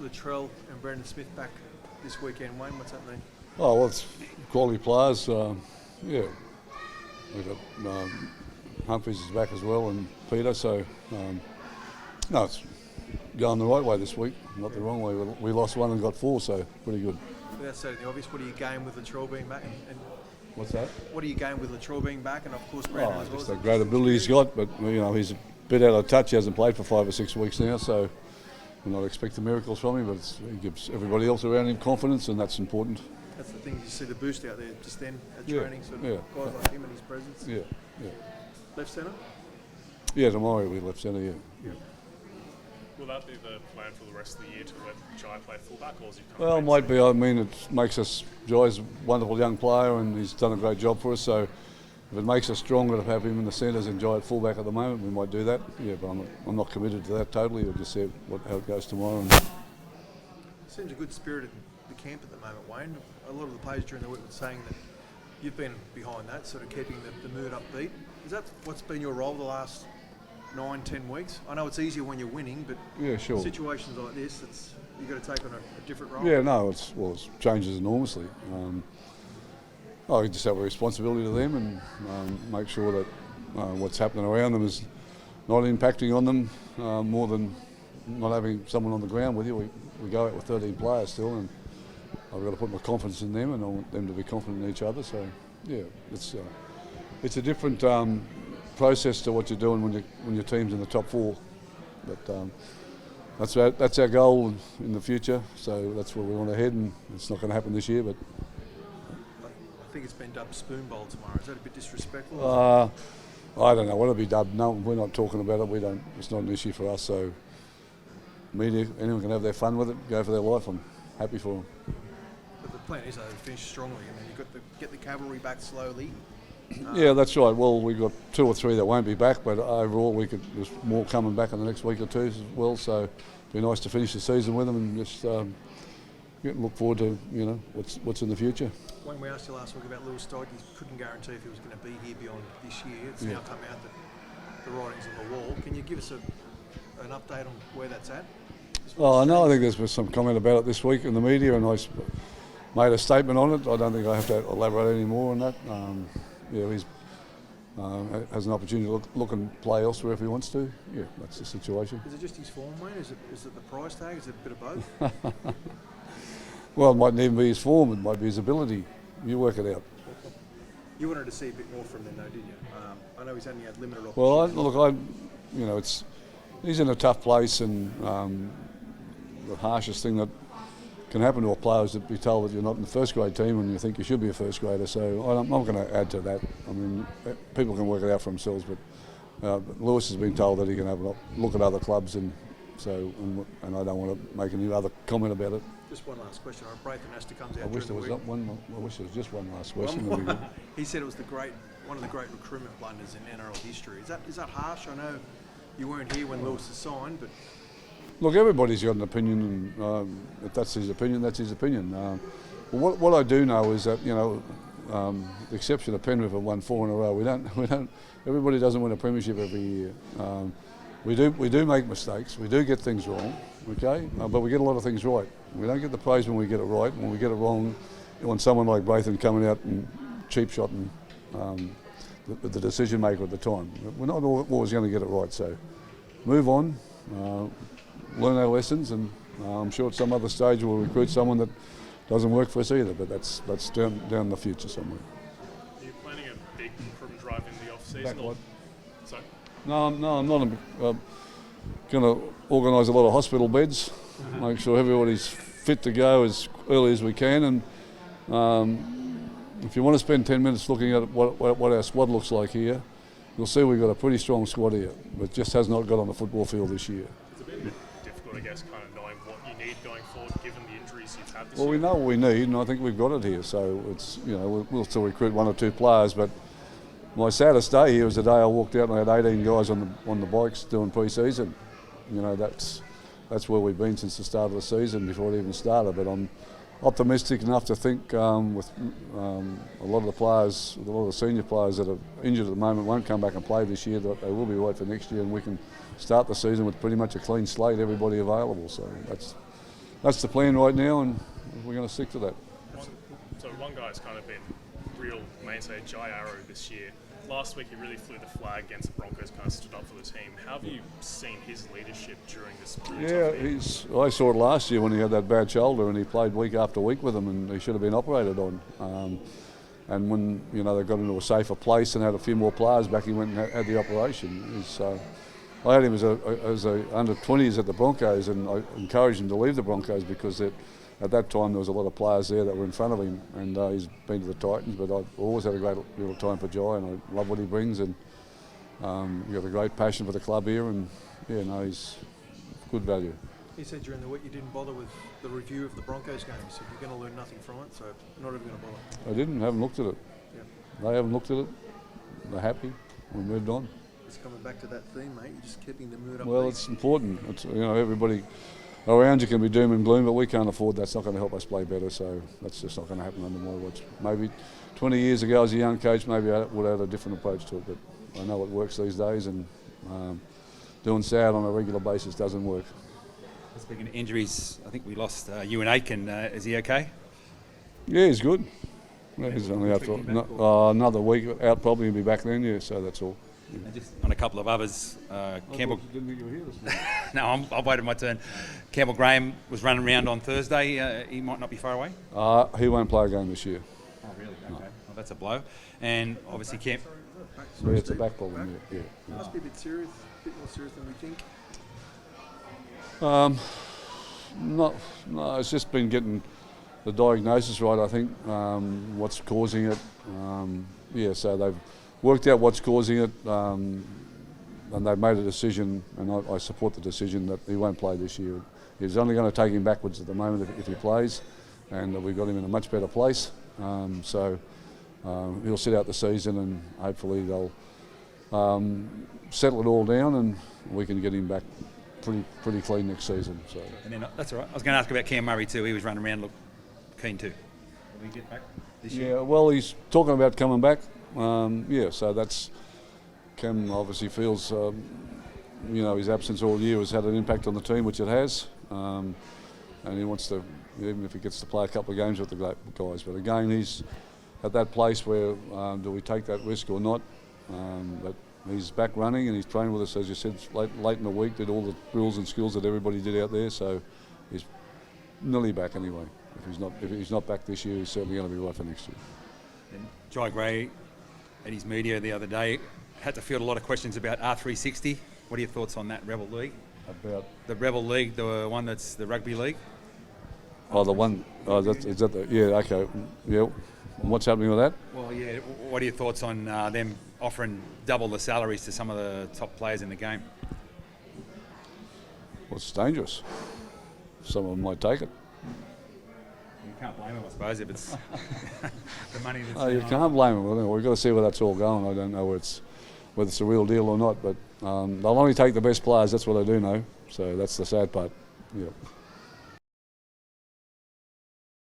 Latrell and Brandon Smith back this weekend. Wayne, what's that mean? Oh, well, it's quality players. Yeah, we've got Humphries is back as well, and Peter. So no, it's going the right way this week, not the wrong way. We lost one and got four, so pretty good. Without stating the obvious, what do you gain with Latrell being back? And What's that? what do you gain with Latrell being back, and of course Brandon as well? Just the great ability he's got, but he's a bit out of touch. He hasn't played for 5 or 6 weeks now, so we're not expecting miracles from him. But he gives everybody else around him confidence, and that's important. That's the thing. You see the boost out there just then at training. Sort of guys like him and his presence. Yeah. Left centre. Yeah, tomorrow he'll be left centre. Yeah. Will that be the plan for the rest of the year to let Jai play fullback, or is he Well, it might be. I mean, it makes us. Jai's a wonderful young player, and he's done a great job for us. So, if it makes us stronger to have him in the centres and Jai at fullback at the moment, we might do that. Yeah, but I'm not committed to that totally. We'll just see how it goes tomorrow. Seems a good spirit in the camp at the moment, Wayne. A lot of the players during the week were saying that you've been behind that, sort of keeping the mood upbeat. Is that what's been your role the last 9-10 weeks? I know it's easier when you're winning, but yeah, sure. Situations like this, you've got to take on a different role. Yeah, no, it changes enormously. I just have a responsibility to them and make sure that what's happening around them is not impacting on them more than not having someone on the ground with you. We go out with 13 players still, and I've got to put my confidence in them, and I want them to be confident in each other. So, yeah, it's a different process to what you're doing when your team's in the top four. But that's our goal in the future. So that's where we want to head, and it's not going to happen this year. But I think it's been dubbed Spoon Bowl tomorrow. Is that a bit disrespectful? I don't know. What'll be dubbed? No, we're not talking about it. We don't. It's not an issue for us. So, media, anyone can have their fun with it, go for their life. I'm happy for them. But the plan is to finish strongly. I mean, you've got to get the cavalry back slowly. Yeah, that's right. Well, we've got 2 or 3 that won't be back, but overall there's more coming back in the next week or two as well. So it'd be nice to finish the season with them and just look forward to what's in the future. When we asked you last week about Lewis Dodd, you couldn't guarantee if he was going to be here beyond this year. It's now come out that the writing's on the wall. Can you give us an update on where that's at? Oh, no, I think there's been some comment about it this week in the media, and I made a statement on it. I don't think I have to elaborate any more on that. He's has an opportunity to look and play elsewhere if he wants to. Yeah, that's the situation. Is it just his form, Wayne? Is it the price tag? Is it a bit of both? Well, it mightn't even be his form. It might be his ability. You work it out. You wanted to see a bit more from him, though, didn't you? I know he's only had limited opportunities. He's in a tough place, and the harshest thing that can happen to a player is to be told that you're not in the first grade team and you think you should be a first grader. So I'm not going to add to that. I mean, people can work it out for themselves, but Lewis has been told that he can have a look at other clubs, and I don't want to make any other comment about it. Just one last question. Braithen Astor comes out. I wish there was just one last question. He said it was one of the great recruitment blunders in NRL history. Is that harsh? I know you weren't here when Lewis was signed, but look, everybody's got an opinion, and if that's his opinion, that's his opinion. What I do know is that the exception of Penrith have won 4 in a row. We don't. Everybody doesn't win a premiership every year. We do make mistakes. We do get things wrong. Okay, but we get a lot of things right. We don't get the praise when we get it right. When we get it wrong, when someone like Braithen coming out and cheap shotting the decision maker at the time, we're not always going to get it right. So move on. Learn our lessons, and I'm sure at some other stage we'll recruit someone that doesn't work for us either, but that's down the future somewhere. Are you planning a big recruitment drive in the off-season? Sorry? No, I'm not. I'm going to organise a lot of hospital beds, make sure everybody's fit to go as early as we can, and if you want to spend 10 minutes looking at what our squad looks like here, you'll see we've got a pretty strong squad here, but just has not got on the football field this year. I guess, kind of knowing what you need going forward, given the injuries you've had this year? Well, we know what we need, and I think we've got it here. So it's we'll still recruit 1 or 2 players, but my saddest day here was the day I walked out and I had 18 guys on the bikes doing pre-season. That's where we've been since the start of the season, before it even started. But I'm optimistic enough to think with a lot of the players, a lot of the senior players that are injured at the moment won't come back and play this year, that they will be right for next year, and we can start the season with pretty much a clean slate, everybody available. So that's the plan right now, and we're going to stick to that. So one guy's kind of been real mainstay, Jai Arrow, this year. Last week he really flew the flag against the Broncos, kind of stood up for the team. How have you seen his leadership during this really tough year? I saw it last year when he had that bad shoulder, and he played week after week with them, and he should have been operated on. And when they got into a safer place and had a few more players back, he went and had the operation. I had him as a under 20s at the Broncos, and I encouraged him to leave the Broncos because at that time there was a lot of players there that were in front of him, and he's been to the Titans. But I've always had a great little time for Jai, and I love what he brings, and he's got a great passion for the club here, and he's good value. You said during the week you didn't bother with the review of the Broncos game. You said you're going to learn nothing from it, so not even going to bother. Haven't looked at it. Yeah. They haven't looked at it. They're happy. We moved on. It's coming back to that theme, mate. You're just keeping the mood up. Well, it's important. Everybody around you can be doom and gloom, but we can't afford that. It's not going to help us play better, so that's just not going to happen under my watch. Maybe 20 years ago as a young coach, maybe I would have had a different approach to it, but I know it works these days, and doing sad on a regular basis doesn't work. Speaking of injuries, I think we lost Ewan Aitken. Is he okay? Yeah, he's good. Yeah, he's only out for another week out, probably, and be back then, so that's all. Yeah. And just on a couple of others, Campbell. Didn't think you were here this morning. No, I've waited my turn. Campbell Graham was running around on Thursday. He might not be far away. He won't play a game this year. Oh, really? Okay. Well, that's a blow. And obviously, It's a back problem. Yeah. It must be a bit more serious than we think. No, it's just been getting the diagnosis right, I think, what's causing it. So they've worked out what's causing it, and they've made a decision, and I support the decision that he won't play this year. He's only going to take him backwards at the moment if he plays, and we've got him in a much better place. So he'll sit out the season, and hopefully they'll settle it all down, and we can get him back pretty clean next season. So. And then that's all right. I was going to ask about Cam Murray too. He was running around, keen too. Will he get back this year? Yeah, well, he's talking about coming back. So that's Cam obviously feels his absence all year has had an impact on the team, which it has, and he wants to, even if he gets to play a couple of games with the guys. But again, he's at that place where do we take that risk or not? But he's back running, and he's trained with us, as you said, late in the week, did all the drills and skills that everybody did out there, so he's nearly back anyway. If he's not back this year, he's certainly going to be right for next year. And Jai Gray, at his media the other day, had to field a lot of questions about R360. What are your thoughts on that Rebel League? About the Rebel League, the one that's the rugby league? Oh, the one, is that the, yeah, okay, yeah. What's happening with that? Well, yeah, what are your thoughts on them offering double the salaries to some of the top players in the game? Well, it's dangerous. Someone might take it. You can't blame them, I suppose, if it's the money that's... You can't blame them. We've got to see where that's all going. I don't know whether it's a real deal or not, but they'll only take the best players. That's what I do know. So that's the sad part. Yeah.